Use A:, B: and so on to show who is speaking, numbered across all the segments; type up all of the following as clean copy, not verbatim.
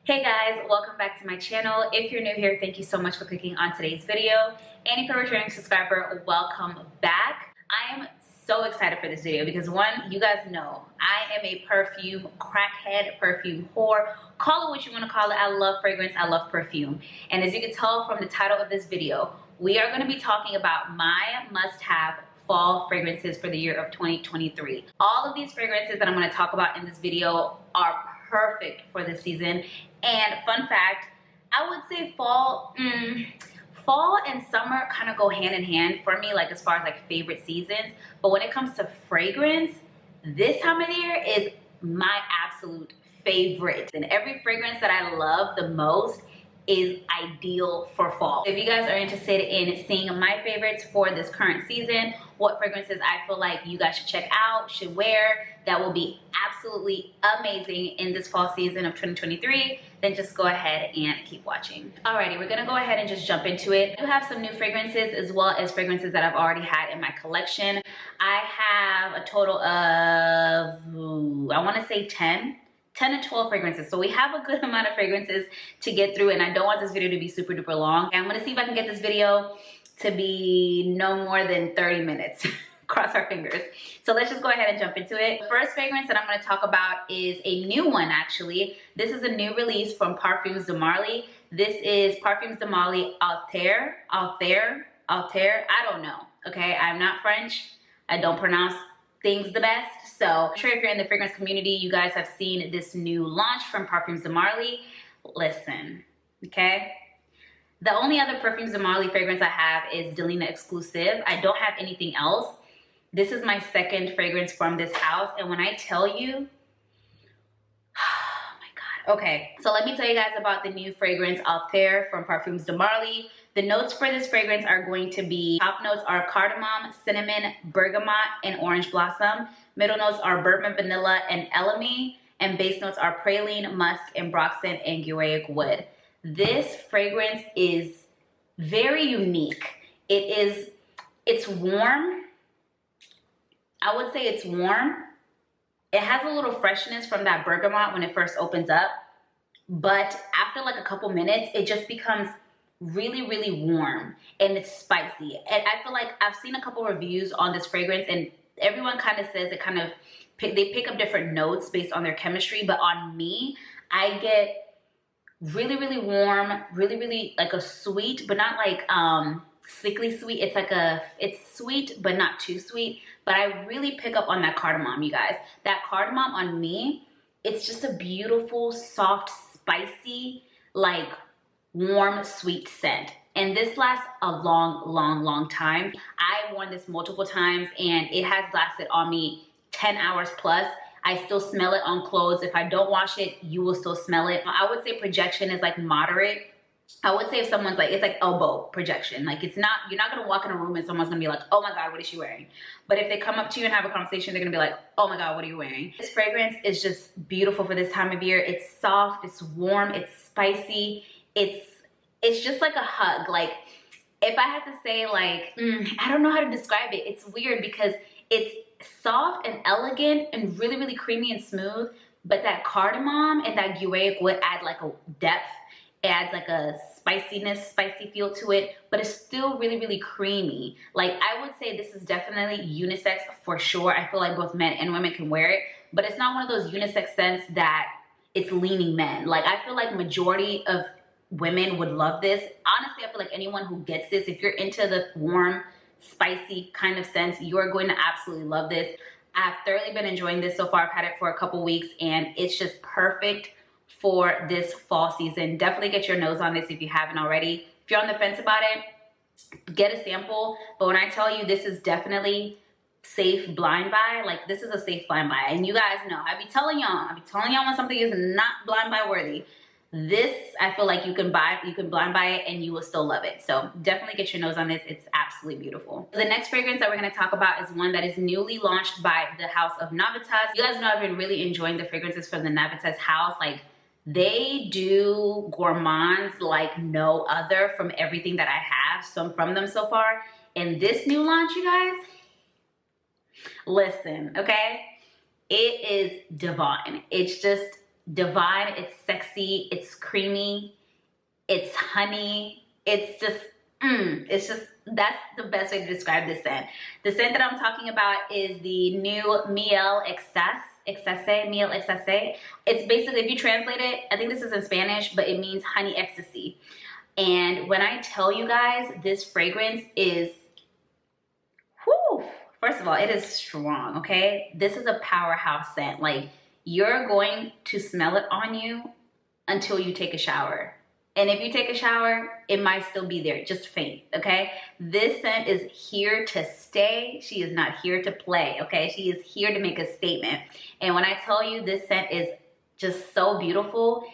A: Hey guys, welcome back to my channel. If you're new here, thank you so much for clicking on today's video. And if you're a returning subscriber, welcome back. I am so excited for this video because one, you guys know I am a perfume crackhead, perfume whore. Call it what you want to call it. I love fragrance, I love perfume. And as you can tell from the title of this video, we are going to be talking about my must-have fall fragrances for the year of 2023. All of these fragrances that I'm going to talk about in this video are perfect for this season. And fun fact, I would say fall and summer kind of go hand in hand for me, like as far as like favorite seasons. But when it comes to fragrance, this time of the year is my absolute favorite. And every fragrance that I love the most is ideal for fall. If you guys are interested in seeing my favorites for this current season, what fragrances I feel like you guys should check out, should wear, that will be absolutely amazing in this fall season of 2023, then just go ahead and keep watching. Alrighty, we're gonna go ahead and just jump into it. I do have some new fragrances as well as fragrances that I've already had in my collection. I have a total of, I wanna say 10 to 12 fragrances. So we have a good amount of fragrances to get through, and I don't want this video to be super duper long. I'm gonna see if I can get this video to be no more than 30 minutes. Cross our fingers. So let's just go ahead and jump into it. The first fragrance that I'm going to talk about is a new one actually. This is a new release from Perfumes De Marley. This is Perfumes De Marley Alter. I don't know. Okay, I'm not French. I don't pronounce things the best. So I'm sure if you're in the fragrance community, you guys have seen this new launch from Perfumes De Marley. Listen, okay? The only other Perfumes De Marley fragrance I have is Delina exclusive. I don't have anything else. This is my second fragrance from this house, and when I tell you, oh my God. Okay, so let me tell you guys about the new fragrance Alter from Perfumes De Marley. The notes for this fragrance are going to be, top notes are cardamom, cinnamon, bergamot, and orange blossom. Middle notes are bourbon, vanilla, and elemi, and base notes are praline, musk, ambroxan, and guaiac wood. This fragrance is very unique. It's warm. I would say it's warm. It has a little freshness from that bergamot when it first opens up, but after like a couple minutes, it just becomes really, really warm and it's spicy. And I feel like I've seen a couple reviews on this fragrance and everyone kind of says they pick up different notes based on their chemistry, but on me, I get really, really warm, really, really like a sweet, but not like sickly sweet. It's sweet, but not too sweet. But I really pick up on that cardamom, you guys. That cardamom on me, it's just a beautiful, soft, spicy, like warm, sweet scent. And this lasts a long, long, long time. I've worn this multiple times and it has lasted on me 10 hours plus. I still smell it on clothes. If I don't wash it, you will still smell it. I would say projection is like moderate. I would say if someone's like, it's like elbow projection. Like it's not, you're not gonna walk in a room and someone's gonna be like, oh my God, what is she wearing? But if they come up to you and have a conversation, they're gonna be like, oh my God, what are you wearing? This fragrance is just beautiful for this time of year. It's soft, it's warm, it's spicy. It's just like a hug. Like if I had to say like, I don't know how to describe it. It's weird because it's soft and elegant and really, really creamy and smooth. But that cardamom and that guaiac would add like a depth. It adds like a spicy feel to it, but it's still really, really creamy. Like I would say this is definitely unisex for sure. I feel like both men and women can wear it, but it's not one of those unisex scents that it's leaning men. Like I feel like majority of women would love this. Honestly, I feel like anyone who gets this, if you're into the warm, spicy kind of scents, you are going to absolutely love this. I've thoroughly been enjoying this so far. I've had it for a couple weeks and it's just perfect for this fall season. Definitely get your nose on this if you haven't already. If you're on the fence about it, get a sample. But when I tell you this is definitely safe blind buy, like this is a safe blind buy. And you guys know, I be telling y'all when something is not blind buy worthy. This, I feel like you can blind buy it and you will still love it. So definitely get your nose on this. It's absolutely beautiful. The next fragrance that we're going to talk about is one that is newly launched by the house of NAVITAS. You guys know I've been really enjoying the fragrances from the NAVITAS house. Like they do gourmands like no other from everything that I have from them so far. And this new launch, you guys, listen, okay? It is divine. It's just divine, it's sexy, it's creamy, it's honey, it's just, that's the best way to describe this scent. The scent that I'm talking about is the new Miel Miel Excesse. It's basically, if you translate it, I think this is in Spanish, but it means honey ecstasy. And when I tell you guys, this fragrance is, whew, first of all, it is strong, okay? This is a powerhouse scent. Like, you're going to smell it on you until you take a shower. And if you take a shower, it might still be there, just faint, okay? This scent is here to stay. She is not here to play, okay? She is here to make a statement. And when I tell you this scent is just so beautiful,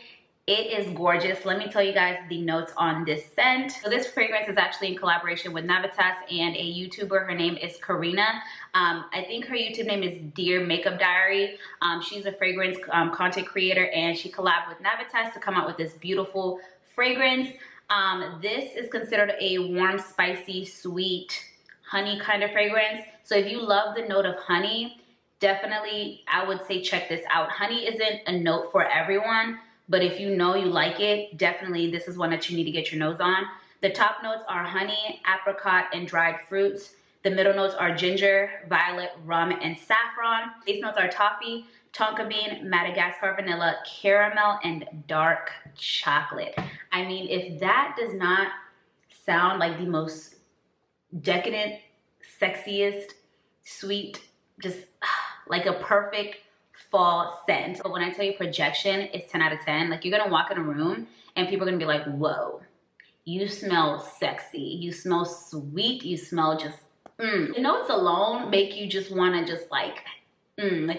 A: it is gorgeous. Let me tell you guys the notes on this scent. So this fragrance is actually in collaboration with NAVITAS and a YouTuber. Her name is Karina. I think her YouTube name is Dear Makeup Diary. She's a fragrance content creator, and she collabed with NAVITAS to come out with this beautiful fragrance. This is considered a warm, spicy, sweet, honey kind of fragrance. So if you love the note of honey, definitely I would say check this out. Honey isn't a note for everyone, but if you know you like it, definitely this is one that you need to get your nose on. The top notes are honey, apricot, and dried fruits. The middle notes are ginger, violet, rum, and saffron. Base notes are toffee, tonka bean, Madagascar vanilla, caramel, and dark chocolate. I mean, if that does not sound like the most decadent, sexiest, sweet, just like a perfect fall scent. But when I tell you projection, it's 10 out of 10. Like, you're gonna walk in a room and people are gonna be like, whoa, you smell sexy, you smell sweet, you smell just, The notes alone make you just wanna just like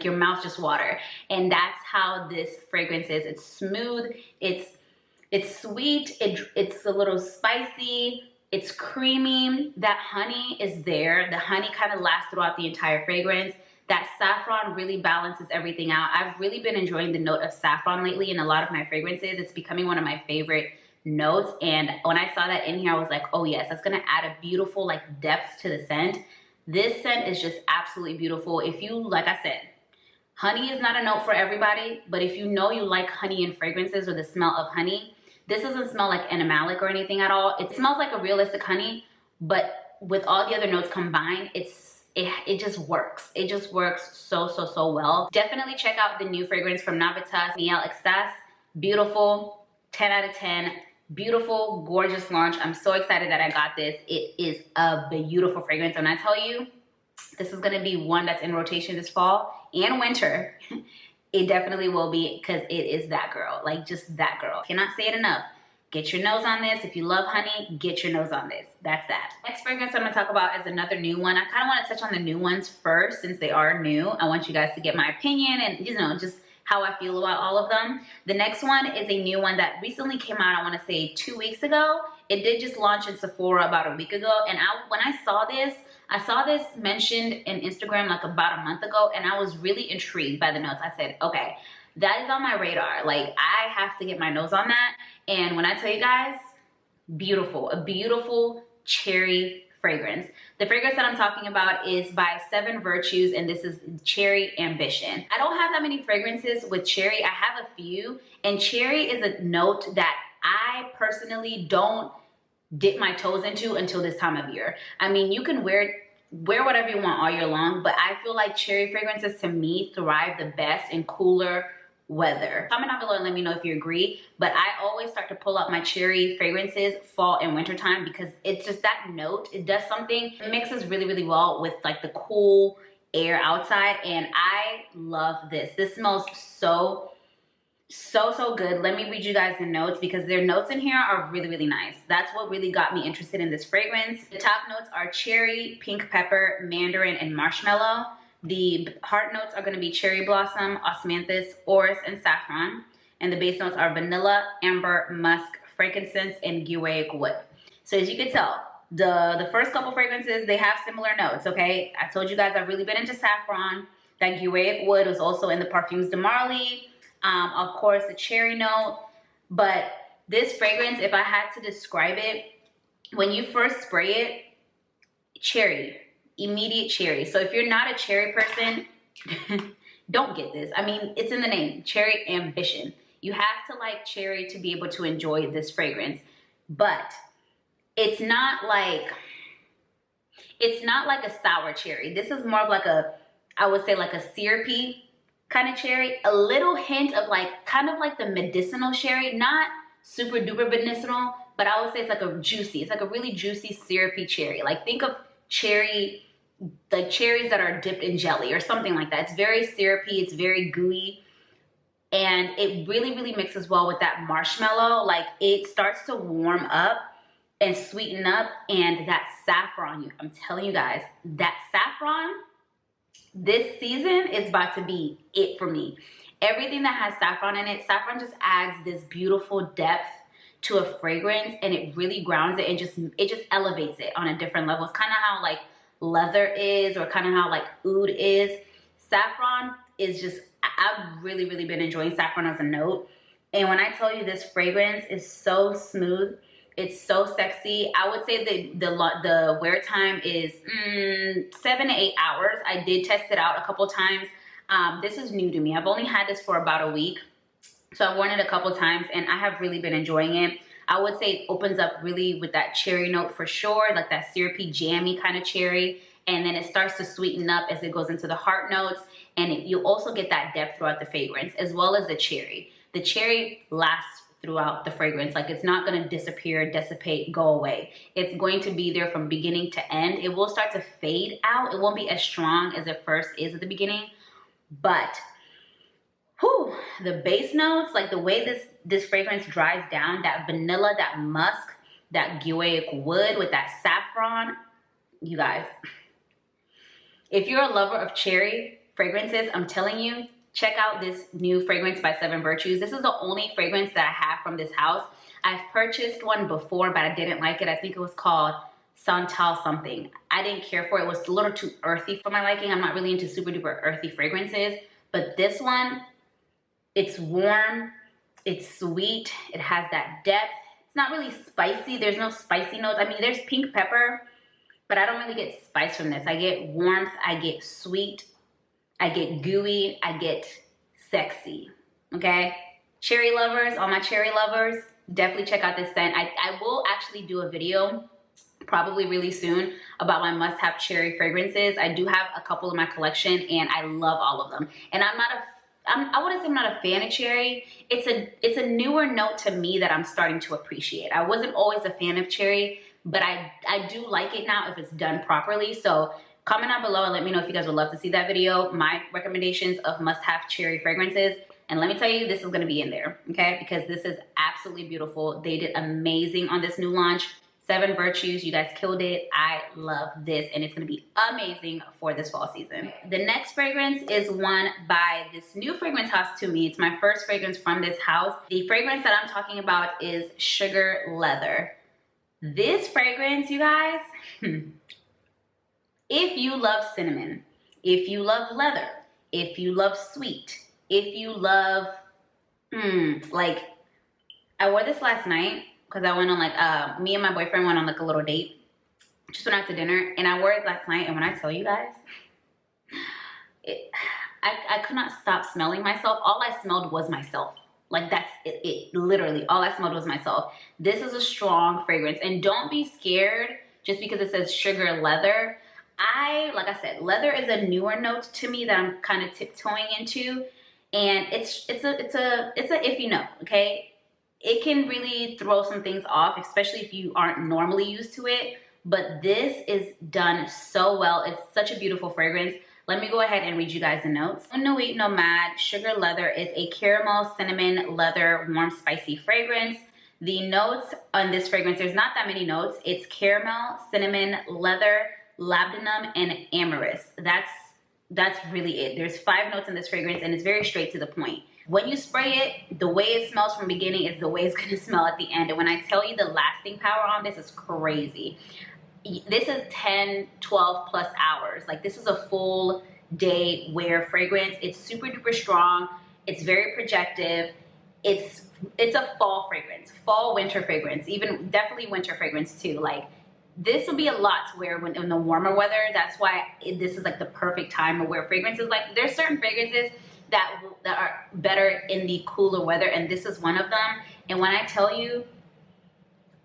A: your mouth just water. And that's how this fragrance is. It's smooth, it's sweet, it's a little spicy, it's creamy. That honey is there. The honey kind of lasts throughout the entire fragrance. That saffron really balances everything out. I've really been enjoying the note of saffron lately in a lot of my fragrances. It's becoming one of my favorite notes. And when I saw that in here, I was like, oh yes, that's gonna add a beautiful like depth to the scent. This scent is just absolutely beautiful. If you, like I said, honey is not a note for everybody, but if you know you like honey in fragrances or the smell of honey, this doesn't smell like animalic or anything at all. It smells like a realistic honey, but with all the other notes combined, it just works. It just works so well. Definitely check out the new fragrance from NAVITAS, Miel Excesse. Beautiful, 10 out of 10. Beautiful, gorgeous launch. I'm so excited that I got this. It is a beautiful fragrance. And I tell you, this is gonna be one that's in rotation this fall and winter. It definitely will be, because it is that girl, like just that girl. Cannot say it enough. Get your nose on this. If you love honey, get your nose on this. That's that. Next fragrance I'm gonna talk about is another new one. I kind of want to touch on the new ones first since they are new. I want you guys to get my opinion and, you know, just how I feel about all of them. The next one is a new one that recently came out, I want to say 2 weeks ago. It did just launch in Sephora about a week ago. And when I saw this mentioned in Instagram like about a month ago, and I was really intrigued by the notes. I said, okay, that is on my radar. Like, I have to get my nose on that. And when I tell you guys, beautiful, a beautiful cherry fragrance. The fragrance that I'm talking about is by 7 Virtues, and this is Cherry Ambition. I don't have that many fragrances with cherry. I have a few, and cherry is a note that I personally don't dip my toes into until this time of year. I mean, you can wear whatever you want all year long, but I feel like cherry fragrances to me thrive the best in cooler weather. Comment down below and let me know if you agree, but I always start to pull out my cherry fragrances fall and winter time because it's just that note. It does something. It mixes really well with like the cool air outside, and I love this. This smells so good. Let me read you guys the notes because their notes in here are really nice. That's what really got me interested in this fragrance. The top notes are cherry, pink pepper, mandarin, and marshmallow. The heart notes are going to be cherry blossom, osmanthus, orris, and saffron. And the base notes are vanilla, amber, musk, frankincense, and guaiac wood. So as you can tell, the first couple fragrances, they have similar notes, okay? I told you guys I've really been into saffron. That guaiac wood was also in the Perfumes De Marley. Of course, the cherry note. But this fragrance, if I had to describe it, when you first spray it, cherry. Immediate cherry. So if you're not a cherry person, don't get this. I mean, it's in the name, Cherry Ambition. You have to like cherry to be able to enjoy this fragrance, but it's not like a sour cherry. This is more of like a, I would say like a syrupy kind of cherry. A little hint of like, kind of like the medicinal cherry, not super duper medicinal, but I would say it's like a juicy, it's like a really juicy syrupy cherry. Like think of cherry, like cherries that are dipped in jelly or something like that. It's very syrupy, it's very gooey, and it really, really mixes well with that marshmallow. Like it starts to warm up and sweeten up, and that saffron, I'm telling you guys, that saffron, this season is about to be it for me. Everything that has saffron in it, saffron just adds this beautiful depth to a fragrance, and it really grounds it and it just elevates it on a different level. It's kind of how like leather is, or kind of how like oud is. Saffron is just, I've really, really been enjoying saffron as a note. And when I tell you this fragrance is so smooth, it's so sexy. I would say the wear time is 7 to 8 hours. I did test it out a couple times. This is new to me. I've only had this for about a week. So I've worn it a couple times and I have really been enjoying it. I would say it opens up really with that cherry note for sure, like that syrupy, jammy kind of cherry. And then it starts to sweeten up as it goes into the heart notes. And you also get that depth throughout the fragrance, as well as the cherry. The cherry lasts throughout the fragrance. Like it's not going to disappear, dissipate, go away. It's going to be there from beginning to end. It will start to fade out. It won't be as strong as it first is at the beginning, but whew, the base notes, like the way this fragrance dries down, that vanilla, that musk, that guaiac wood with that saffron, you guys, if you're a lover of cherry fragrances, I'm telling you, check out this new fragrance by 7 Virtues. This is the only fragrance that I have from this house. I've purchased one before, but I didn't like it. I think it was called Santal something. I didn't care for it. It was a little too earthy for my liking. I'm not really into super duper earthy fragrances, but this one, it's warm, it's sweet, it has that depth. It's not really spicy. There's no spicy notes. I mean, there's pink pepper, but I don't really get spice from this. I get warmth, I get sweet, I get gooey, I get sexy, okay? Cherry lovers, all my cherry lovers, definitely check out this scent. I will actually do a video probably really soon about my must-have cherry fragrances. I do have a couple in my collection and I love all of them. And I wouldn't say I'm not a fan of cherry. It's a newer note to me that I'm starting to appreciate. I wasn't always a fan of cherry, but I do like it now if it's done properly. So comment down below and let me know if you guys would love to see that video, my recommendations of must-have cherry fragrances. And let me tell you, this is gonna be in there, okay? Because this is absolutely beautiful. They did amazing on this new launch. 7 Virtues, you guys killed it. I love this and it's gonna be amazing for this fall season. The next fragrance is one by this new fragrance house to me. It's my first fragrance from this house. The fragrance that I'm talking about is Sugar Leather. This fragrance, you guys, if you love cinnamon, if you love leather, if you love sweet, if you love, like, I wore this last night because I went on like, me and my boyfriend went on like a little date, just went out to dinner, and I wore it last night, and when I tell you guys, I could not stop smelling myself. All I smelled was myself. Like that's it, literally, all I smelled was myself. This is a strong fragrance, and don't be scared just because it says Sugar Leather. Like I said, leather is a newer note to me that I'm kind of tiptoeing into, and it's a iffy note, okay? It can really throw some things off, especially if you aren't normally used to it, but this is done so well. It's such a beautiful fragrance. Let me go ahead and read you guys the notes. No Eat No Mad Sugar Leather is a caramel, cinnamon, leather, warm, spicy fragrance. The notes on this fragrance, there's not that many notes. It's caramel, cinnamon, leather, labdanum, and amorous. That's really it. There's 5 notes in this fragrance and it's very straight to the point. When you spray it, the way it smells from the beginning is the way it's gonna smell at the end. And when I tell you the lasting power on this is crazy. This is 10, 12 plus hours. Like this is a full day wear fragrance. It's super duper strong. It's very projective. It's a fall fragrance, fall winter fragrance, even definitely winter fragrance too. Like This will be a lot to wear when in the warmer weather. That's why this is like the perfect time to wear fragrances. Like there's certain fragrances that are better in the cooler weather, and this is one of them. And when I tell you,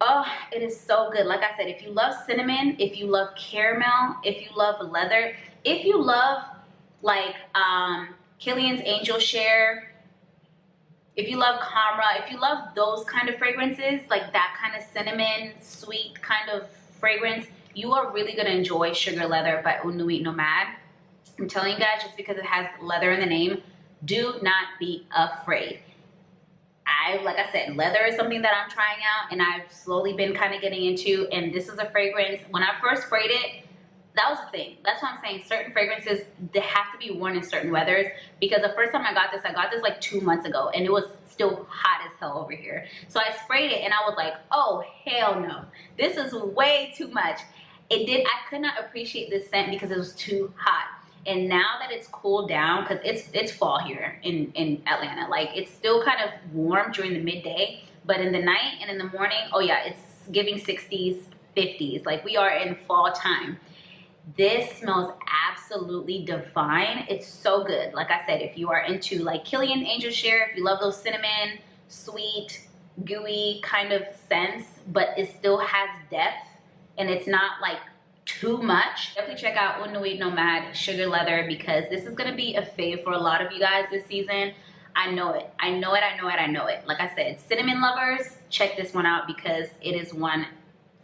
A: oh, it is so good. Like I said, if you love cinnamon, if you love caramel, if you love leather, if you love like Killian's Angel Share, if you love Camera, if you love those kind of fragrances, like that kind of cinnamon, sweet kind of fragrance, you are really gonna enjoy Sugar Leather by Nuit Nomad. I'm telling you guys, just because it has leather in the name, do not be afraid. Like I said, leather is something that I'm trying out and I've slowly been kind of getting into, and this is a fragrance, when I first sprayed it, that was the thing. That's why I'm saying certain fragrances, they have to be worn in certain weathers, because the first time I got this like 2 months ago and it was still hot as hell over here. So I sprayed it and I was like, oh, hell no. This is way too much. I could not appreciate this scent because it was too hot. And now that it's cooled down, because it's fall here in Atlanta, like it's still kind of warm during the midday, but in the night and in the morning, oh yeah, it's giving 60s, 50s. Like we are in fall time. This smells absolutely divine. It's so good. Like I said, if you are into like Killian Angel Share, if you love those cinnamon, sweet, gooey kind of scents, but it still has depth and it's not like too much, definitely check out Nuit Nomad Sugar Leather, because this is going to be a fave for a lot of you guys this season. I know it. I know it. I know it. I know it. Like I said, cinnamon lovers, check this one out because it is one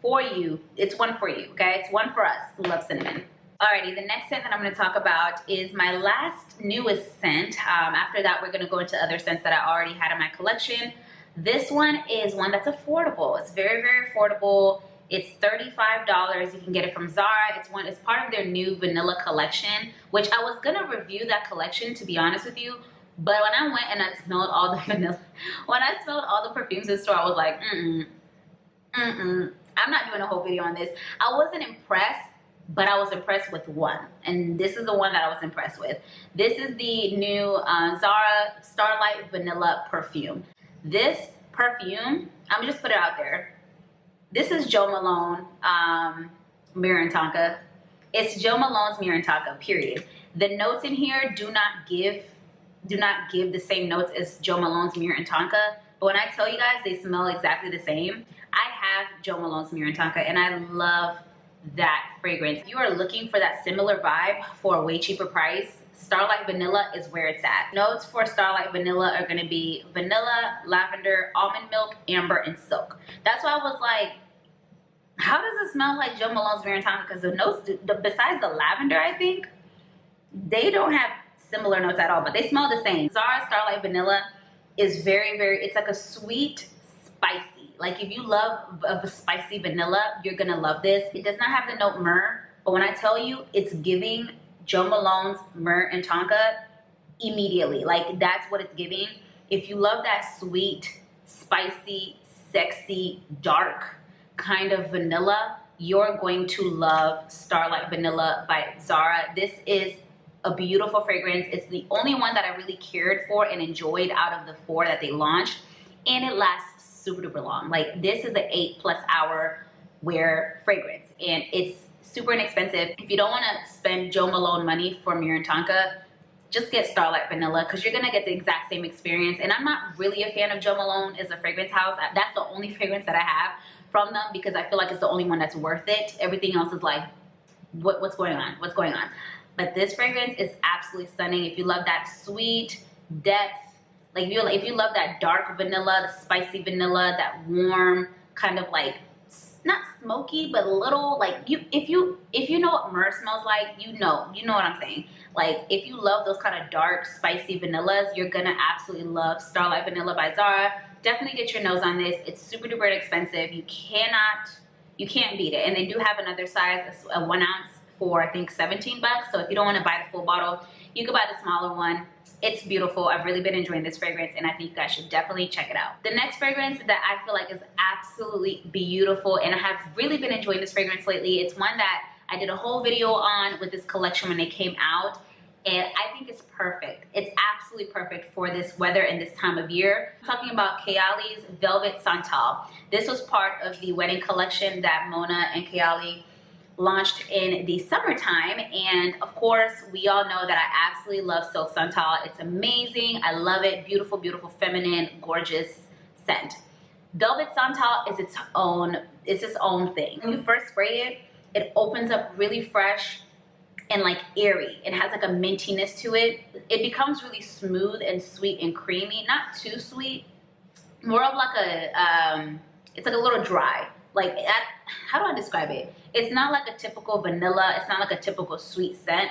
A: for you. It's one for you, okay? It's one for us who love cinnamon. Alrighty, the next scent that I'm going to talk about is my last newest scent. After that, we're going to go into other scents that I already had in my collection. This one is one that's affordable. It's very, very affordable. It's $35. You can get it from Zara. It's part of their new vanilla collection, which I was going to review that collection, to be honest with you. But when I went and I smelled all the vanilla, when I smelled all the perfumes in the store, I was like, I'm not doing a whole video on this. I wasn't impressed, but I was impressed with one. And this is the one that I was impressed with. This is the new Zara Starlight Vanilla perfume. This perfume, I'm just put it out there. This is Jo Malone Mirror and Tonka. It's Jo Malone's Mirror and Tonka, period. The notes in here do not give the same notes as Jo Malone's Mirror and Tonka. But when I tell you guys, they smell exactly the same. I have Jo Malone's Mirror and Tonka, and I love that fragrance. If you are looking for that similar vibe for a way cheaper price, Starlight Vanilla is where it's at. Notes for Starlight Vanilla are gonna be vanilla, lavender, almond milk, amber, and silk. That's why I was like, how does it smell like Jo Malone's Mirror and Tonka? Because the notes, besides the lavender, I think, they don't have similar notes at all, but they smell the same. Zara Starlight Vanilla is very, very, it's like a sweet, spicy. Like if you love a spicy vanilla, you're gonna love this. It does not have the note myrrh, but when I tell you, it's giving Jo Malone's Mirror and Tonka immediately. Like that's what it's giving. If you love that sweet, spicy, sexy, dark kind of vanilla, you're going to love Starlight Vanilla by Zara. This is a beautiful fragrance. It's the only one that I really cared for and enjoyed out of the 4 that they launched, and it lasts super duper long. Like this is an 8+ hour wear fragrance, and it's super inexpensive. If you don't want to spend Jo Malone money for Mirror and Tonka, just get Starlight Vanilla, because you're gonna get the exact same experience. And I'm not really a fan of Jo Malone as a fragrance house. That's the only fragrance that I have from them, because I feel like it's the only one that's worth it. Everything else is like, what's going on? What's going on? But this fragrance is absolutely stunning. If you love that sweet depth, like if you love that dark vanilla, the spicy vanilla, that warm kind of like, not smoky, but a little like, if you know what myrrh smells like, you know what I'm saying. Like if you love those kind of dark, spicy vanillas, you're gonna absolutely love Starlight Vanilla by Zara. Definitely get your nose on this. It's super duper inexpensive. You can't beat it. And they do have another size, a 1 ounce for I think 17 bucks. So if you don't want to buy the full bottle, you can buy the smaller one. It's beautiful. I've really been enjoying this fragrance, and I think you guys should definitely check it out. The next fragrance that I feel like is absolutely beautiful, and I have really been enjoying this fragrance lately. It's one that I did a whole video on with this collection when it came out. and I think it's perfect. It's absolutely perfect for this weather and this time of year. I'm talking about Kayali's Velvet Santal. This was part of the wedding collection that Mona and Kayali launched in the summertime, and of course we all know that I absolutely love Silk Santal. It's amazing. I love it. Beautiful, beautiful, feminine, gorgeous scent. Velvet Santal is its own thing. When you first spray it, it opens up really fresh and like airy. It has like a mintiness to it. It becomes really smooth and sweet and creamy. Not too sweet, more of like a it's like a little dry. Like, how do I describe it? It's not like a typical vanilla. It's not like a typical sweet scent.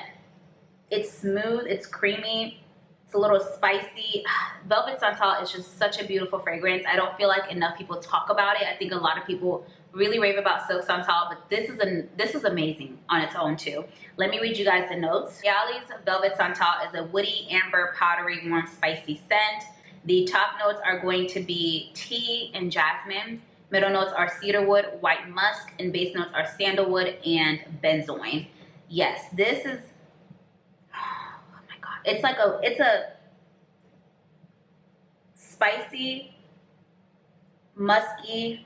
A: It's smooth, it's creamy, it's a little spicy. Velvet Santal is just such a beautiful fragrance. I don't feel like enough people talk about it. I think a lot of people really rave about Silk Santal, but this is amazing on its own too. Let me read you guys the notes. Kayali's Velvet Santal is a woody, amber, powdery, warm, spicy scent. The top notes are going to be tea and jasmine. Middle notes are cedarwood, white musk, and base notes are sandalwood and benzoin. Yes, this is, oh my God. It's a spicy, musky,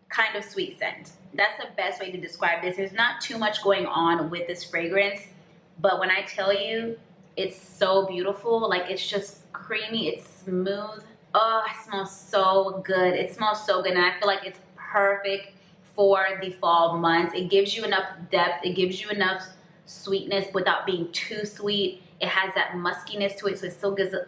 A: kind of sweet scent. That's the best way to describe this. There's not too much going on with this fragrance, but when I tell you, it's so beautiful. Like, it's just creamy, it's smooth. Oh, it smells so good. It smells so good, and I feel like it's perfect for the fall months. It gives you enough depth. It gives you enough sweetness without being too sweet. It has that muskiness to it, so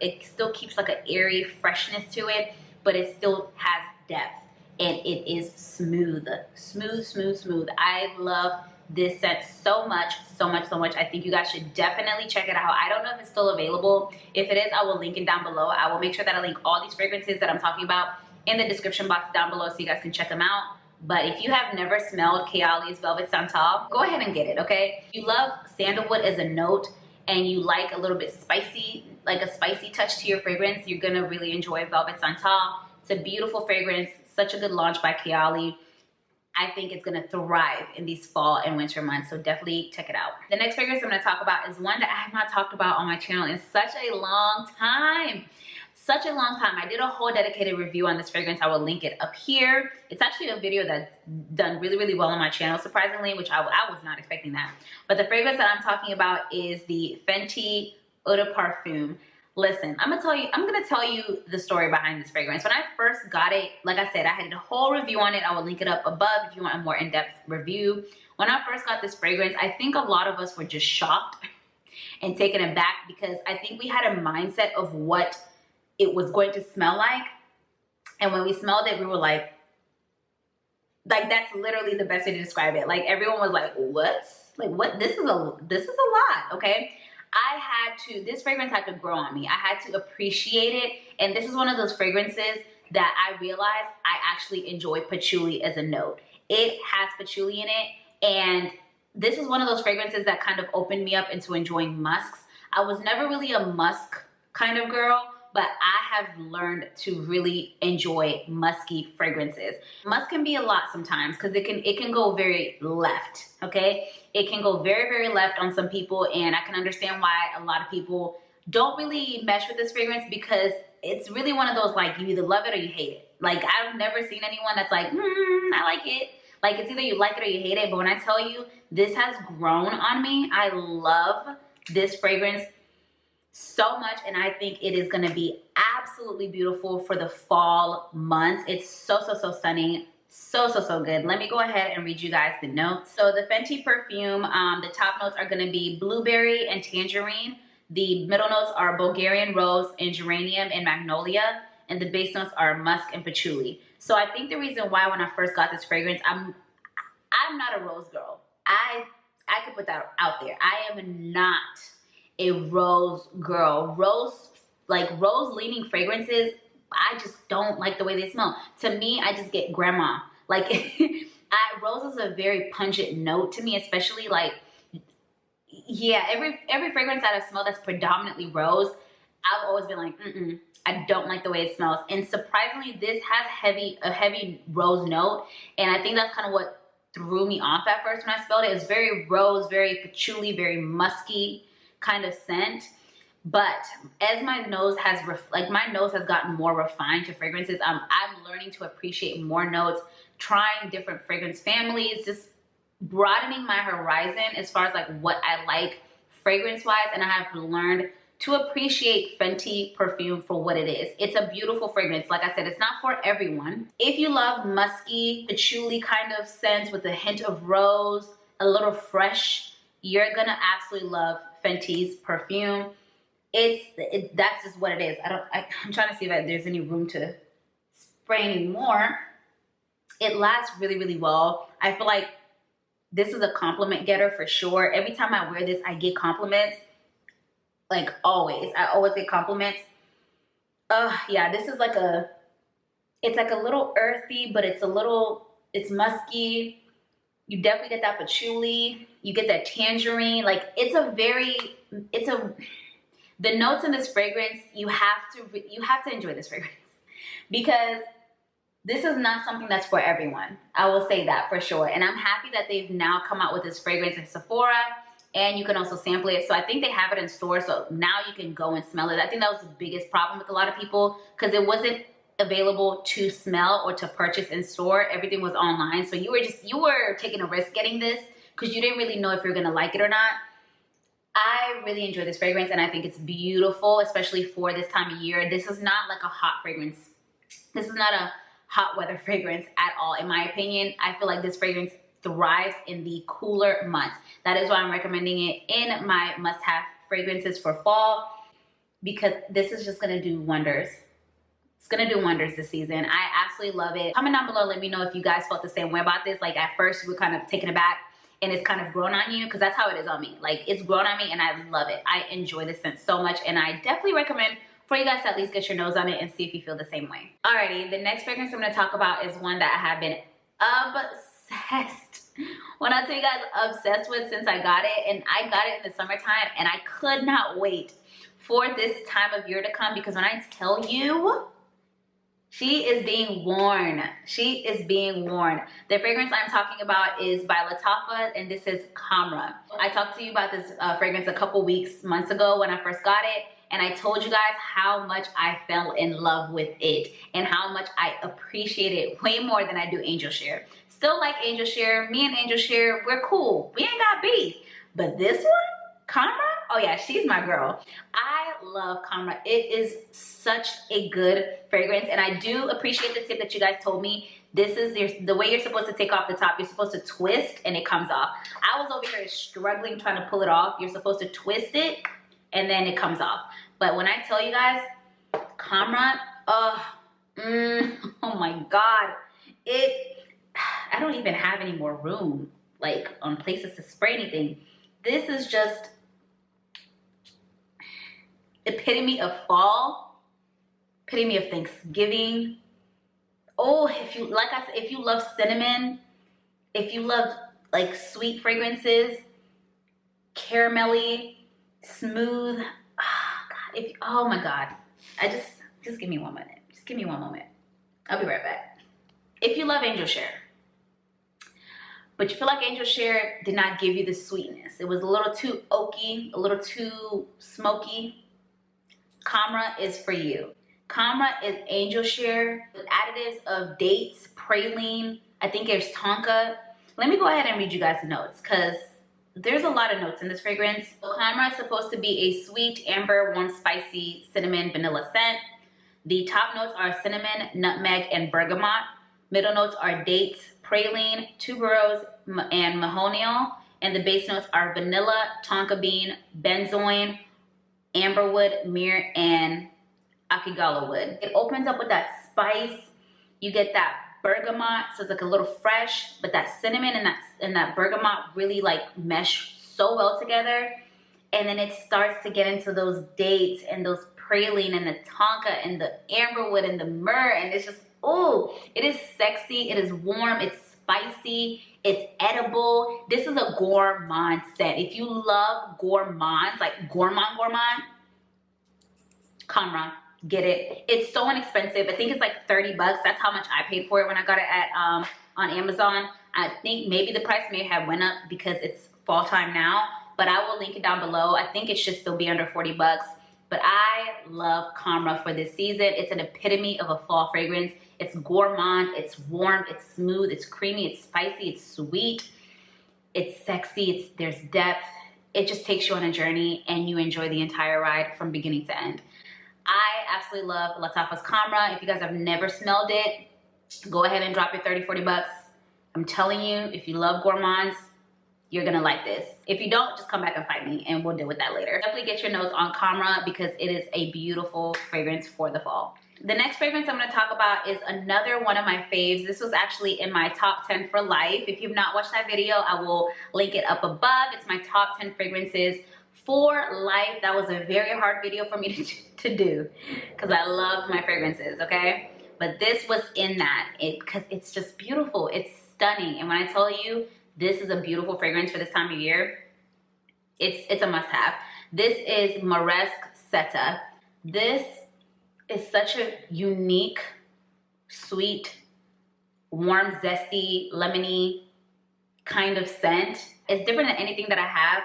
A: it still keeps like an airy freshness to it, but it still has depth, and it is smooth. Smooth, smooth, smooth. I love this scent so much, so much, so much. I think you guys should definitely check it out. I don't know if it's still available. If it is, I will link it down below. I will make sure that I link all these fragrances that I'm talking about in the description box down below so you guys can check them out. But if you have never smelled Kayali's Velvet Santal, go ahead and get it, okay? If you love sandalwood as a note and you like a little bit spicy, like a spicy touch to your fragrance, you're gonna really enjoy Velvet Santal. It's a beautiful fragrance, such a good launch by Kayali. I think it's gonna thrive in these fall and winter months, so definitely check it out. The next fragrance I'm gonna talk about is one that I have not talked about on my channel in such a long time. Such a long time. I did a whole dedicated review on this fragrance. I will link it up here. It's actually a video that's done really, really well on my channel, surprisingly, which I was not expecting that. But the fragrance that I'm talking about is the Fenty Oda Parfum. Listen, I'm gonna tell you the story behind this fragrance. When I first got it, like I said, I had a whole review on it. I will link it up above if you want a more in-depth review. When I first got this fragrance, I think a lot of us were just shocked and taken aback because I think we had a mindset of what it was going to smell like. And when we smelled it, we were like that's literally the best way to describe it. Like, everyone was like, what? Like, what? This is a lot, okay? This fragrance had to grow on me. I had to appreciate it. And this is one of those fragrances that I realized I actually enjoy patchouli as a note. It has patchouli in it. And this is one of those fragrances that kind of opened me up into enjoying musks. I was never really a musk kind of girl, but I have learned to really enjoy musky fragrances. Musk can be a lot sometimes because it can go very left, okay? It can go very, very left on some people, and I can understand why a lot of people don't really mesh with this fragrance because it's really one of those, like, you either love it or you hate it. Like, I've never seen anyone that's like, I like it. Like, it's either you like it or you hate it, but when I tell you, this has grown on me. I love this fragrance so much, and I think it is gonna be absolutely beautiful for the fall months. It's so, so, so stunning. So, so, so good. Let me go ahead and read you guys the notes. So the Fenty perfume, the top notes are gonna be blueberry and tangerine. The middle notes are Bulgarian rose and geranium and magnolia. And the base notes are musk and patchouli. So I think the reason why when I first got this fragrance, I'm not a rose girl. I could put that out there. I am not a rose girl. Rose leaning fragrances, I just don't like the way they smell. To me, I just get grandma. Like, rose is a very pungent note to me, especially like, yeah, every fragrance that I've smelled that's predominantly rose, I've always been like, I don't like the way it smells. And surprisingly, this has a heavy rose note, and I think that's kind of what threw me off at first when I smelled it. It's very rose, very patchouli, very musky. kind of scent. But as my nose has my nose has gotten more refined to fragrances, I'm learning to appreciate more notes, trying different fragrance families, just broadening my horizon as far as like what I like fragrance wise. And I have learned to appreciate Fenty perfume for what it is. It's a beautiful fragrance. Like I said, it's not for everyone. If you love musky, patchouli kind of scents with a hint of rose, a little fresh, you're gonna absolutely love Fenty's perfume. That's just what it is. I'm trying to see if there's any room to spray any more. It lasts really, really well. I feel like this is a compliment getter for sure. Every time I wear this, I get compliments. Like always, I always get compliments. Yeah, this is like it's like a little earthy, but it's musky. You definitely get that patchouli. You get that tangerine. Like the notes in this fragrance, you have to enjoy this fragrance because this is not something that's for everyone. I will say that for sure. And I'm happy that they've now come out with this fragrance in Sephora, and you can also sample it. So I think they have it in store, so now you can go and smell it. I think that was the biggest problem with a lot of people because it wasn't available to smell or to purchase in store. Everything was online. So you were taking a risk getting this because you didn't really know if you're gonna like it or not. I really enjoy this fragrance and I think it's beautiful, especially for this time of year. This is not like a hot fragrance. This is not a hot weather fragrance at all, in my opinion. I feel like this fragrance thrives in the cooler months. That is why I'm recommending it in my must-have fragrances for fall, because this is just gonna do wonders. It's gonna do wonders this season. I absolutely love it. Comment down below, let me know if you guys felt the same way about this. Like at first you were kind of taken aback and it's kind of grown on you, because that's how it is on me. Like it's grown on me and I love it. I enjoy this scent so much, and I definitely recommend for you guys to at least get your nose on it and see if you feel the same way. Alrighty, the next fragrance I'm gonna talk about is one that I have been obsessed. When I tell you guys obsessed with since I got it, and I got it in the summertime, and I could not wait for this time of year to come, because when I tell you, she is being worn. She is being worn. The fragrance I'm talking about is by Lattafa, and this is Camera. I talked to you about this fragrance a couple months ago when I first got it, and I told you guys how much I fell in love with it and how much I appreciate it way more than I do Angel Share. Still like Angel Share. Me and Angel Share, we're cool. We ain't got beef. But this one, Camera, oh yeah, she's my girl. I love Camera. It is such a good fragrance, and I do appreciate the tip that you guys told me. This is the way you're supposed to take off the top. You're supposed to twist and it comes off. I was over here struggling trying to pull it off. You're supposed to twist it and then it comes off. But when I tell you guys, Camera, oh my God, I don't even have any more room, like on places to spray anything. This is just epitome of fall, epitome of Thanksgiving. Oh, like I said, if you love cinnamon, if you love like sweet fragrances, caramelly, smooth, oh my God. Just give me 1 minute. Just give me one moment. I'll be right back. If you love Angel Share, but you feel like Angel Share did not give you the sweetness, it was a little too oaky, a little too smoky, Camera is for you. Camera is Angel Share with additives of dates, praline, I think there's tonka. Let me go ahead and read you guys the notes, because there's a lot of notes in this fragrance. So Camera is supposed to be a sweet, amber, warm, spicy, cinnamon, vanilla scent. The top notes are cinnamon, nutmeg, and bergamot. Middle notes are dates, praline, tuberose, and mahonial. And the base notes are vanilla, tonka bean, benzoin, amberwood, myrrh, and akigala wood. It opens up with that spice. You get that bergamot, so it's like a little fresh, but that cinnamon and that bergamot really like mesh so well together. And then it starts to get into those dates and those praline and the tonka and the amberwood and the myrrh, and it's just, oh, it is sexy, it is warm, it's spicy, it's edible. This is a gourmand scent. If you love gourmands, like gourmand, Camera, get it. It's so inexpensive. I think it's like 30 bucks. That's how much I paid for it when I got it at on Amazon. I think maybe the price may have went up because it's fall time now, but I will link it down below. I think it should still be under 40 bucks. But I love Camera for this season. It's an epitome of a fall fragrance. It's gourmand, it's warm, it's smooth, it's creamy, it's spicy, it's sweet, it's sexy, there's depth. It just takes you on a journey and you enjoy the entire ride from beginning to end. I absolutely love Lattafa's Camera. If you guys have never smelled it, go ahead and drop your 30, 40 bucks. I'm telling you, if you love gourmands, you're gonna like this. If you don't, just come back and fight me and we'll deal with that later. Definitely get your nose on Camera because it is a beautiful fragrance for the fall. The next fragrance I'm gonna talk about is another one of my faves. This was actually in my top 10 for life. If you've not watched that video, I will link it up above. It's my top 10 fragrances for life. That was a very hard video for me to do because I love my fragrances, okay? But this was in that, because it's just beautiful, it's stunning. And when I tell you, this is a beautiful fragrance for this time of year, it's a must have. This is MORESETTA. This is such a unique, sweet, warm, zesty, lemony kind of scent. It's different than anything that I have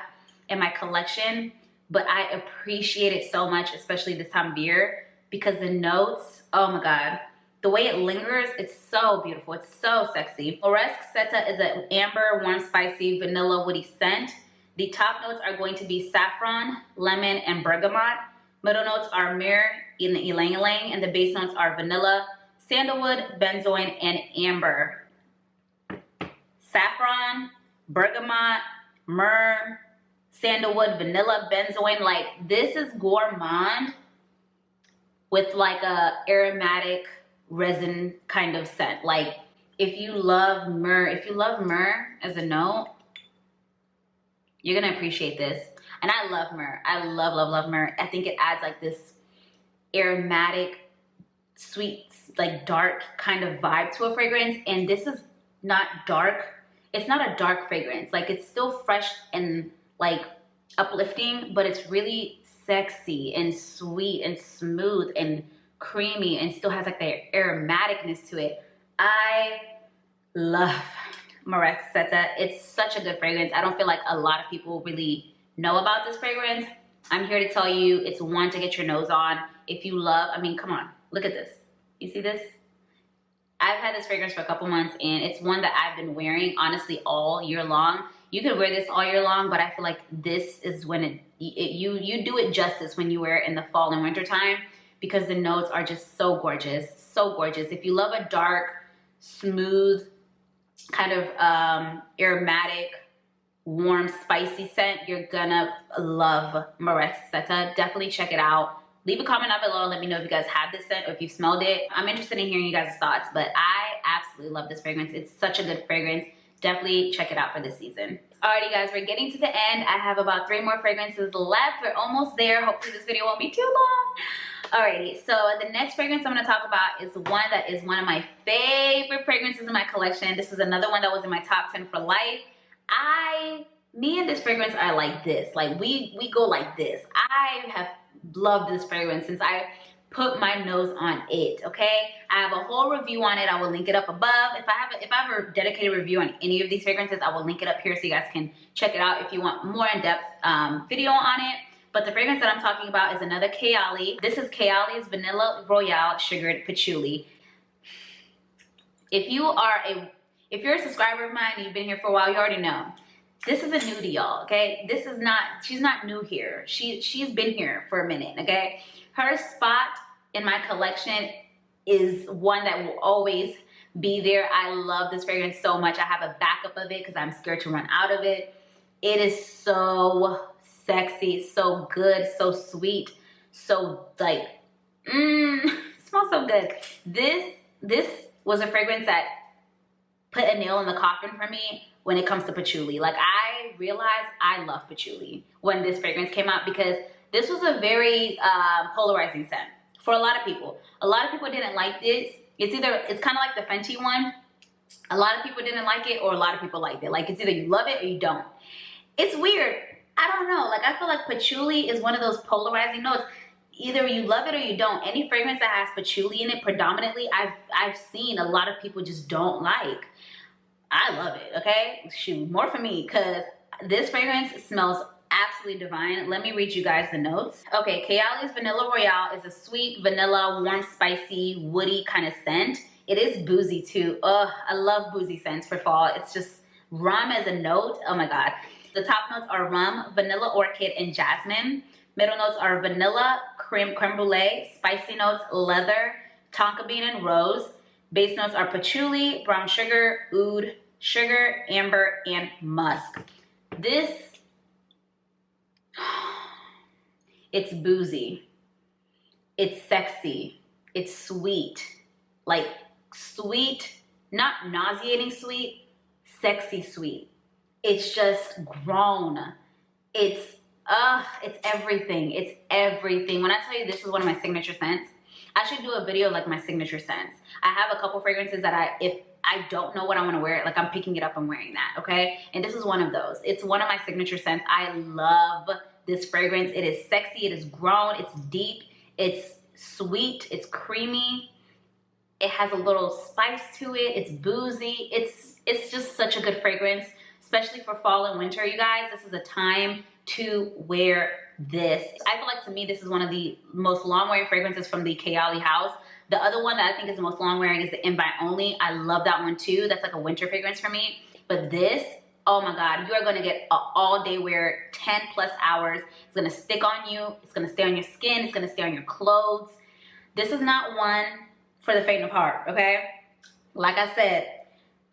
A: in my collection, but I appreciate it so much, especially this time of year, because the notes, oh my God, the way it lingers, it's so beautiful, it's so sexy. MORESETTA is an amber, warm, spicy, vanilla, woody scent. The top notes are going to be saffron, lemon, and bergamot. Middle notes are myrrh and ylang ylang, and the base notes are vanilla, sandalwood, benzoin, and amber. Saffron, bergamot, myrrh, sandalwood, vanilla, benzoin. Like, this is gourmand with like a aromatic resin kind of scent. Like, if you love myrrh as a note, you're gonna appreciate this. And I love myrrh. I love, love, love myrrh. I think it adds like this aromatic, sweet, like dark kind of vibe to a fragrance. And this is not dark. It's not a dark fragrance. Like, it's still fresh and like uplifting, but it's really sexy and sweet and smooth and creamy and still has like the aromaticness to it. I love MORESETTA. It's such a good fragrance. I don't feel like a lot of people really know about this fragrance. I'm here to tell you, it's one to get your nose on. If you love, I mean, come on, look at this. You see this? I've had this fragrance for a couple months and it's one that I've been wearing honestly all year long. You could wear this all year long, but I feel like this is when you do it justice when you wear it in the fall and winter time, because the notes are just so gorgeous, so gorgeous. If you love a dark, smooth, kind of aromatic, warm, spicy scent, you're gonna love MORESETTA. Definitely check it out. Leave a comment down below and let me know if you guys have this scent or if you've smelled it. I'm interested in hearing you guys' thoughts, but I absolutely love this fragrance. It's such a good fragrance. Definitely check it out for this season. Alrighty guys, we're getting to the end. I have about 3 more fragrances left. We're almost there. Hopefully this video won't be too long. Alrighty, so the next fragrance I'm gonna talk about is one that is one of my favorite fragrances in my collection. This is another one that was in my top 10 for life. Me and this fragrance are like this. Like, we go like this. I have loved this fragrance since I put my nose on it, okay? I have a whole review on it. I will link it up above. If I have a dedicated review on any of these fragrances, I will link it up here so you guys can check it out if you want more in-depth video on it. But the fragrance that I'm talking about is another Kayali. This is Kayali's Vanilla Royale Sugared Patchouli. If you're a subscriber of mine and you've been here for a while, you already know. This is a new to y'all, okay? This is not, she's not new here. She's been here for a minute, okay? Her spot in my collection is one that will always be there. I love this fragrance so much. I have a backup of it because I'm scared to run out of it. It is so sexy, so good, so sweet, so like, it smells so good. This was a fragrance that put a nail in the coffin for me when it comes to patchouli. Like, I realized I love patchouli when this fragrance came out because this was a very polarizing scent for a lot of people. A lot of people didn't like this. It's kind of like the Fenty one. A lot of people didn't like it or a lot of people liked it. Like, it's either you love it or you don't. It's weird. I don't know. Like, I feel like patchouli is one of those polarizing notes. Either you love it or you don't. Any fragrance that has patchouli in it predominantly, I've seen a lot of people just don't like. I love it, okay? Shoot, more for me, because this fragrance smells absolutely divine. Let me read you guys the notes. Okay, Kayali's Vanilla Royale is a sweet, vanilla, warm, spicy, woody kind of scent. It is boozy too. Ugh, I love boozy scents for fall. It's just rum as a note. Oh my God. The top notes are rum, vanilla orchid, and jasmine. Middle notes are vanilla, creme brulee. Spicy notes, leather, tonka bean, and rose. Base notes are patchouli, brown sugar, oud, sugar, amber, and musk. This, it's boozy. It's sexy. It's sweet. Like sweet, not nauseating sweet, sexy sweet. It's just grown. It's everything. It's everything. When I tell you this is one of my signature scents, I should do a video like my signature scents. I have a couple fragrances that if I don't know what I want to wear, like I'm picking it up and wearing that, okay? And this is one of those. It's one of my signature scents. I love this fragrance. It is sexy, it is grown, it's deep, it's sweet, it's creamy. It has a little spice to it. It's boozy. It's just such a good fragrance, especially for fall and winter, you guys. This is a time to wear this. I feel like to me, this is one of the most long-wearing fragrances from the Kayali house. The other one that I think is the most long-wearing is the Invite Only. I love that one too. That's like a winter fragrance for me. But this, oh my God, you are gonna get an all-day wear, 10 plus hours. It's gonna stick on you. It's gonna stay on your skin. It's gonna stay on your clothes. This is not one for the faint of heart, okay? Like I said,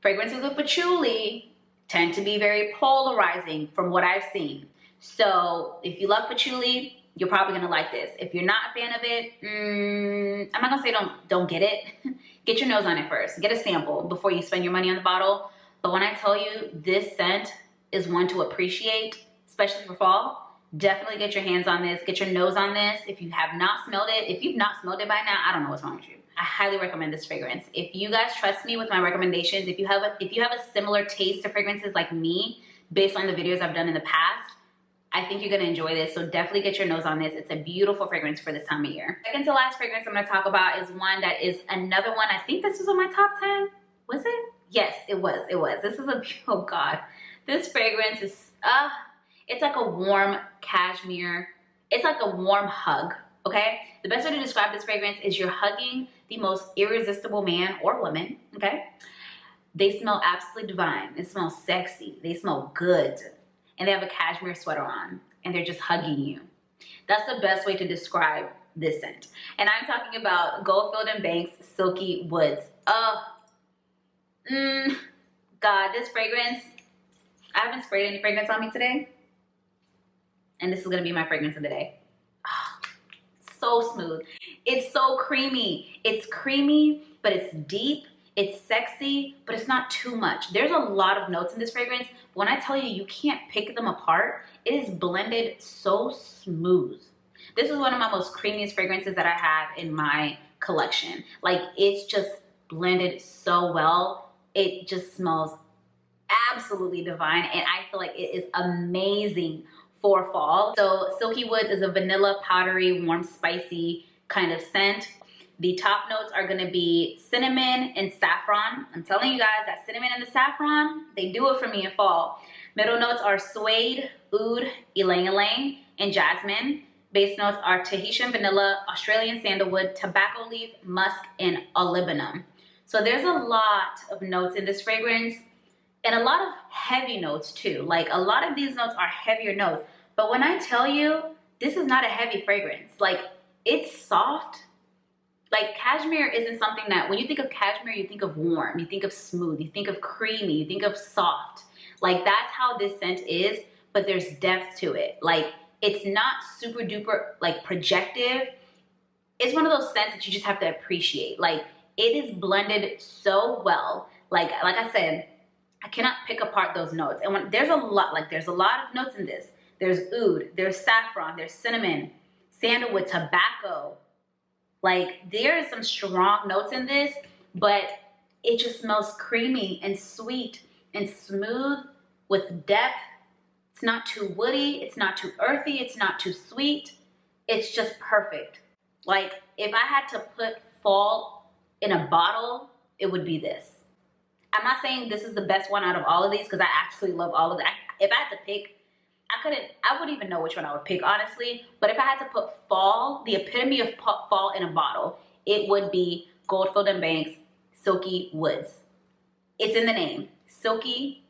A: fragrances with patchouli tend to be very polarizing from what I've seen. So if you love patchouli, you're probably gonna like this. If you're not a fan of it, I'm not gonna say don't get it. Get your nose on it first. Get a sample before you spend your money on the bottle. But when I tell you this scent is one to appreciate, especially for fall, definitely get your hands on this. Get your nose on this. If you have not smelled it, if you've not smelled it by now, I don't know what's wrong with you. I highly recommend this fragrance. If you guys trust me with my recommendations, if you have a similar taste to fragrances like me, based on the videos I've done in the past, I think you're gonna enjoy this. So definitely get your nose on this. It's a beautiful fragrance for this time of year. Second to last fragrance I'm gonna talk about is one that is another one. I think this was on my top 10. Was it? Yes, it was. This is a, oh God. This fragrance is, it's like a warm cashmere. It's like a warm hug, okay? The best way to describe this fragrance is you're hugging the most irresistible man or woman, okay? They smell absolutely divine. They smell sexy. They smell good. And they have a cashmere sweater on and they're just hugging you. That's the best way to describe this scent. And I'm talking about Goldfield & Banks Silky Woods. God, this fragrance, I haven't sprayed any fragrance on me today. And this is gonna be my fragrance of the day. So smooth. It's so creamy. It's creamy, but it's deep. It's sexy, but it's not too much. There's a lot of notes in this fragrance. When I tell you, you can't pick them apart. It is blended so smooth. This is one of my most creamiest fragrances that I have in my collection. Like, it's just blended so well. It just smells absolutely divine, and I feel like it is amazing for fall. So Silky Woods is a vanilla, powdery, warm, spicy kind of scent. The top notes are gonna be cinnamon and saffron. I'm telling you guys that cinnamon and the saffron, they do it for me in fall. Middle notes are suede, oud, ylang ylang, and jasmine. Base notes are Tahitian vanilla, Australian sandalwood, tobacco leaf, musk, and olibanum. So there's a lot of notes in this fragrance and a lot of heavy notes too. Like, a lot of these notes are heavier notes. But when I tell you, this is not a heavy fragrance. Like, it's soft. Like, cashmere isn't something that, when you think of cashmere, you think of warm, you think of smooth, you think of creamy, you think of soft. Like, that's how this scent is, but there's depth to it. Like, it's not super duper, like, projective. It's one of those scents that you just have to appreciate. Like, it is blended so well. Like I said, I cannot pick apart those notes. And when there's a lot of notes in this. There's oud, there's saffron, there's cinnamon, sandalwood, tobacco. Like, there is some strong notes in this, but it just smells creamy and sweet and smooth with depth. It's not too woody, it's not too earthy, it's not too sweet. It's just perfect. Like, if I had to put fall in a bottle, it would be this. I'm not saying this is the best one out of all of these, because I actually love all of them. If I had to pick, I wouldn't even know which one I would pick, honestly. But if I had to put fall, the epitome of fall in a bottle, it would be Goldfield and Banks Silky Woods. It's in the name, Silky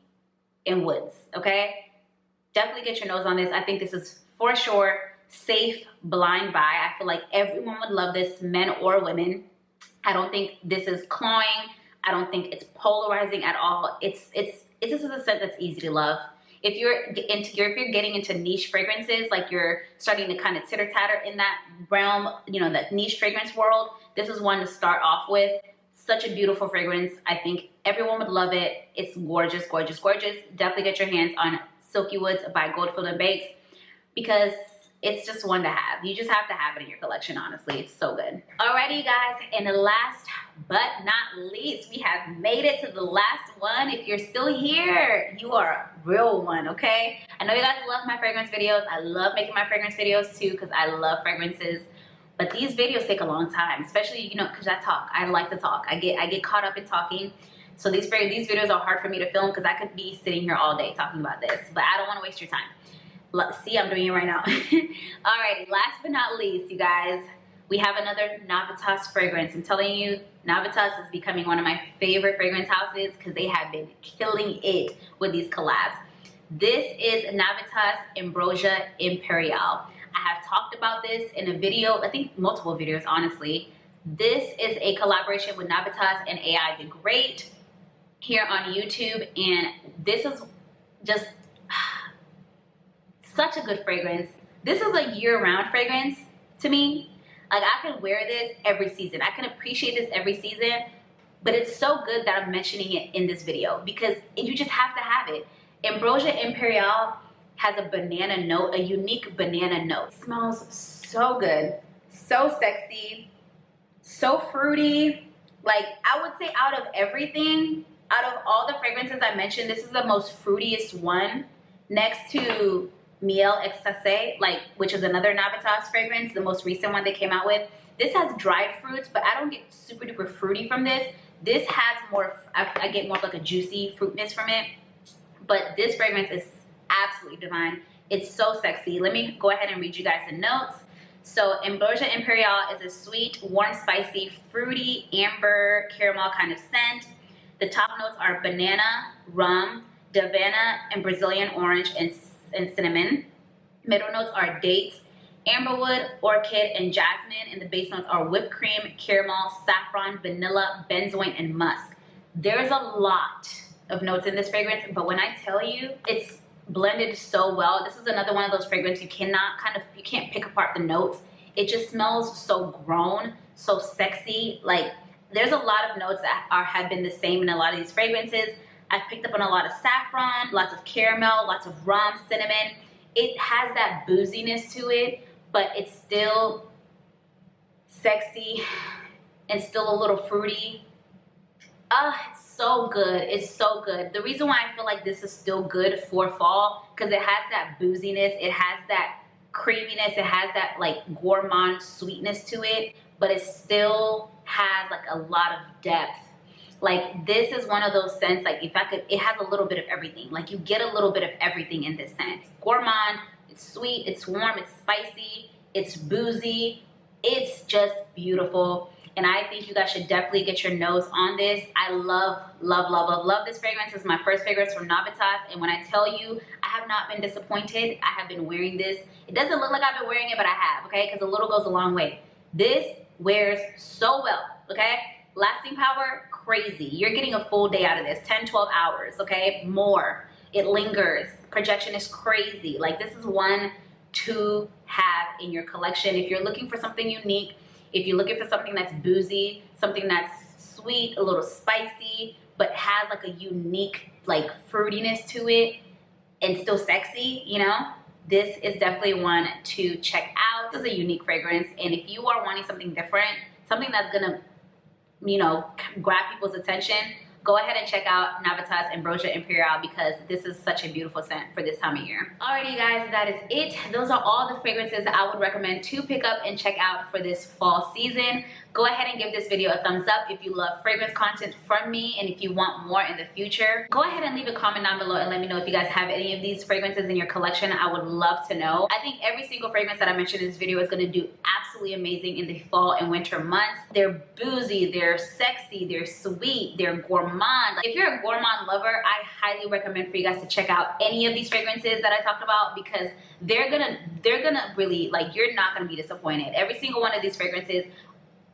A: and Woods, okay? Definitely get your nose on this. I think this is for sure safe blind buy. I feel like everyone would love this, men or women. I don't think this is cloying. I don't think it's polarizing at all. This is a scent that's easy to love. If you're getting into niche fragrances, like you're starting to kind of titter tatter in that realm, you know, that niche fragrance world, this is one to start off with. Such a beautiful fragrance. I think everyone would love it. It's gorgeous, gorgeous, gorgeous. Definitely get your hands on Silky Woods by Goldfield and Banks because it's just one to have. You just have to have it in your collection, honestly. It's so good. Alrighty, you guys, and last but not least, we have made it to the last one. If you're still here, you are a real one, okay? I know you guys love my fragrance videos. I love making my fragrance videos too because I love fragrances. But these videos take a long time, especially, you know, because I talk. I like to talk. I get caught up in talking. So these videos are hard for me to film because I could be sitting here all day talking about this. But I don't want to waste your time. See, I'm doing it right now. Alrighty, last but not least, you guys, we have another NAVITAS fragrance. I'm telling you, NAVITAS is becoming one of my favorite fragrance houses because they have been killing it with these collabs. This is NAVITAS Ambrosia Imperial. I have talked about this in a video, I think multiple videos, honestly. This is a collaboration with NAVITAS and AI the Great here on YouTube, and this is just such a good fragrance. This is a year-round fragrance to me. Like, I can wear this every season. I can appreciate this every season, but it's so good that I'm mentioning it in this video because you just have to have it. Ambrosia Imperial has a banana note, a unique banana note. It smells so good, so sexy, so fruity. Like, I would say out of everything, out of all the fragrances I mentioned, this is the most fruitiest one next to Miel Extase, like, which is another NAVITAS fragrance, the most recent one they came out with. This has dried fruits, but I don't get super duper fruity from this. This has more, I get more of like a juicy fruitness from it. But this fragrance is absolutely divine. It's so sexy. Let me go ahead and read you guys the notes. So Ambrosia Imperial is a sweet, warm, spicy, fruity, amber, caramel kind of scent. The top notes are banana, rum, Davana, and Brazilian orange and cinnamon. Middle notes are dates, amberwood, orchid, and jasmine. And the base notes are whipped cream, caramel, saffron, vanilla, benzoin, and musk. There's a lot of notes in this fragrance, but when I tell you, it's blended so well. This is another one of those fragrances you can't pick apart the notes. It just smells so grown, so sexy. Like, there's a lot of notes that have been the same in a lot of these fragrances. I've picked up on a lot of saffron, lots of caramel, lots of rum, cinnamon. It has that booziness to it, but it's still sexy and still a little fruity. It's so good. It's so good. The reason why I feel like this is still good for fall, because it has that booziness, it has that creaminess, it has that like gourmand sweetness to it, but it still has like a lot of depth. Like, this is one of those scents, like, it has a little bit of everything. Like, you get a little bit of everything in this scent. Gourmand, it's sweet, it's warm, it's spicy, it's boozy. It's just beautiful. And I think you guys should definitely get your nose on this. I love, love, love, love, love this fragrance. It's my first fragrance from NAVITAS. And when I tell you, I have not been disappointed. I have been wearing this. It doesn't look like I've been wearing it, but I have, okay? Because a little goes a long way. This wears so well, okay? Lasting power, crazy. You're getting a full day out of this, 10, 12 hours, okay? More. It lingers. Projection is crazy. Like, this is one to have in your collection. If you're looking for something unique, if you're looking for something that's boozy, something that's sweet, a little spicy, but has like a unique like fruitiness to it and still sexy, you know, this is definitely one to check out. This is a unique fragrance, and if you are wanting something different, something that's gonna, you know, grab people's attention, go ahead and check out NAVITAS Ambrosia Imperial because this is such a beautiful scent for this time of year. Alrighty guys, that is it. Those are all the fragrances I would recommend to pick up and check out for this fall season. Go ahead and give this video a thumbs up if you love fragrance content from me and if you want more in the future. Go ahead and leave a comment down below and let me know if you guys have any of these fragrances in your collection. I would love to know. I think every single fragrance that I mentioned in this video is going to do absolutely amazing in the fall and winter months. They're boozy, they're sexy, they're sweet, they're gourmand. If you're a gourmand lover, I highly recommend for you guys to check out any of these fragrances that I talked about, because they're gonna really, like, you're not gonna be disappointed. Every single one of these fragrances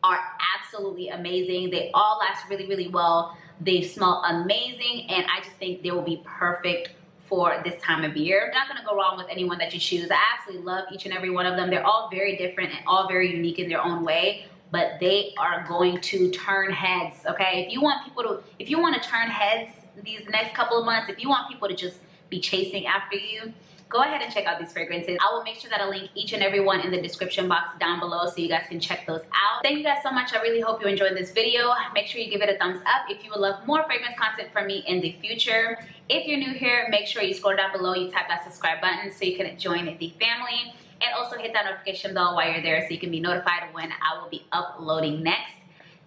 A: are absolutely amazing. They all last really, really well. They smell amazing, and I just think they will be perfect for this time of year. You're not gonna go wrong with anyone that you choose. I absolutely love each and every one of them. They're all very different and all very unique in their own way, but they are going to turn heads, okay? If you want to turn heads these next couple of months, if you want people to just be chasing after you, go ahead and check out these fragrances. I will make sure that I link each and every one in the description box down below so you guys can check those out. Thank you guys so much. I really hope you enjoyed this video. Make sure you give it a thumbs up if you would love more fragrance content from me in the future. If you're new here, make sure you scroll down below, you tap that subscribe button so you can join the family, and also hit that notification bell while you're there so you can be notified when I will be uploading next.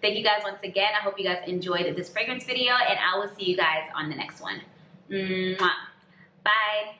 A: Thank you guys once again. I hope you guys enjoyed this fragrance video, and I will see you guys on the next one. Mwah. Bye.